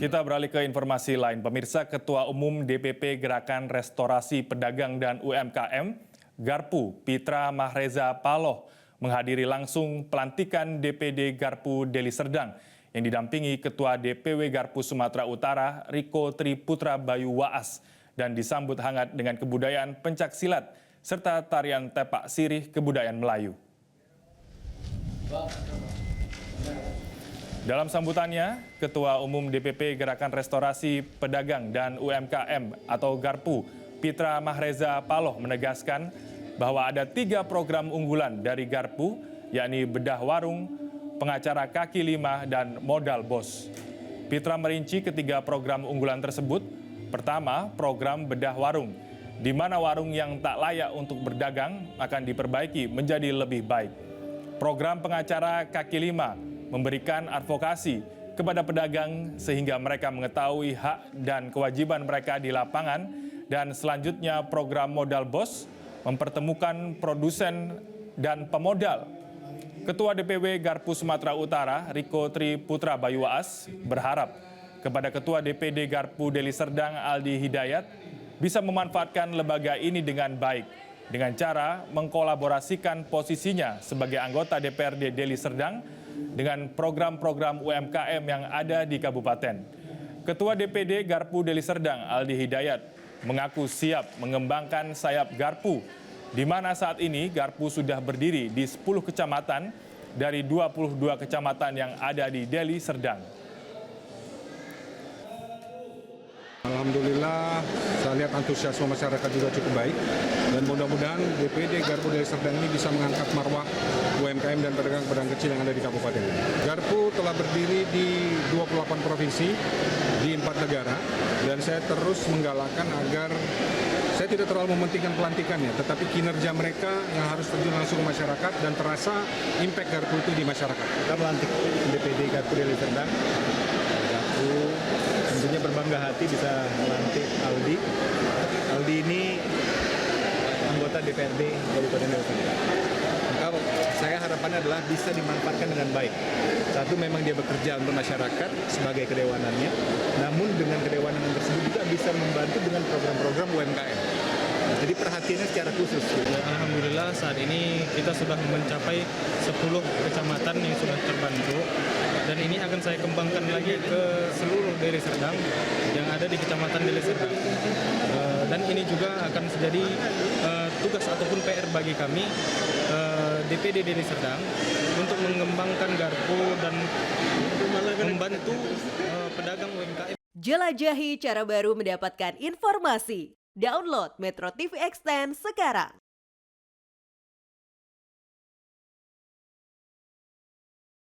Kita beralih ke informasi lain. Pemirsa, Ketua Umum DPP Gerakan Restorasi Pedagang dan UMKM, Garpu Pitra Mahreza Paloh, menghadiri langsung pelantikan DPD Garpu Deli Serdang yang didampingi Ketua DPW Garpu Sumatera Utara, Riko Triputra Bayu Waas, dan disambut hangat dengan kebudayaan pencaksilat serta tarian tepak sirih kebudayaan Melayu. Dalam sambutannya, Ketua Umum DPP Gerakan Restorasi Pedagang dan UMKM atau Garpu, Pitra Mahreza Paloh menegaskan bahwa ada 3 program unggulan dari Garpu, yakni bedah warung, pengacara kaki lima, dan modal bos. Pitra merinci ketiga program unggulan tersebut. Pertama, program bedah warung, di mana warung yang tak layak untuk berdagang akan diperbaiki menjadi lebih baik. Program pengacara kaki lima memberikan advokasi kepada pedagang sehingga mereka mengetahui hak dan kewajiban mereka di lapangan, dan selanjutnya program modal bos mempertemukan produsen dan pemodal. Ketua DPW Garpu Sumatera Utara, Riko Triputra Bayu Waas, berharap kepada Ketua DPD Garpu Deli Serdang, Aldi Hidayat, bisa memanfaatkan lembaga ini dengan baik dengan cara mengkolaborasikan posisinya sebagai anggota DPRD Deli Serdang dengan program-program UMKM yang ada di kabupaten. Ketua DPD Garpu Deli Serdang, Aldi Hidayat, mengaku siap mengembangkan sayap Garpu, di mana saat ini Garpu sudah berdiri di 10 kecamatan dari 22 kecamatan yang ada di Deli Serdang. Alhamdulillah, saya lihat antusiasme masyarakat juga cukup baik, dan mudah-mudahan DPD Garpu Deli Serdang ini bisa mengangkat marwah UMKM dan pedagang-pedagang kecil yang ada di kabupaten ini. Garpu telah berdiri di 28 provinsi di 4 negara, dan saya terus menggalakkan agar saya tidak terlalu mementingkan pelantikannya, tetapi kinerja mereka yang harus terjun langsung ke masyarakat dan terasa impact Garpu itu di masyarakat. Kita melantik DPD Garpu Deli Serdang. Garpu tentunya berbangga hati bisa melantik Aldi. Aldi ini anggota DPRD Kabupaten Deli Serdang. Maka saya harapannya adalah bisa dimanfaatkan dengan baik. Satu, memang dia bekerja untuk masyarakat sebagai kedewanannya, namun dengan kedewanan tersebut juga bisa membantu dengan program-program UMKM. Jadi perhatiannya secara khusus. Alhamdulillah saat ini kita sudah mencapai 10 kecamatan yang sudah terbantu, dan ini akan saya kembangkan lagi ke seluruh Deli Serdang yang ada di kecamatan Deli Serdang. Dan ini juga akan menjadi tugas ataupun PR bagi kami DPD Deli Serdang untuk mengembangkan Garpu dan membantu pedagang UMKM. Jelajahi cara baru mendapatkan informasi. Download Metro TV Extend sekarang.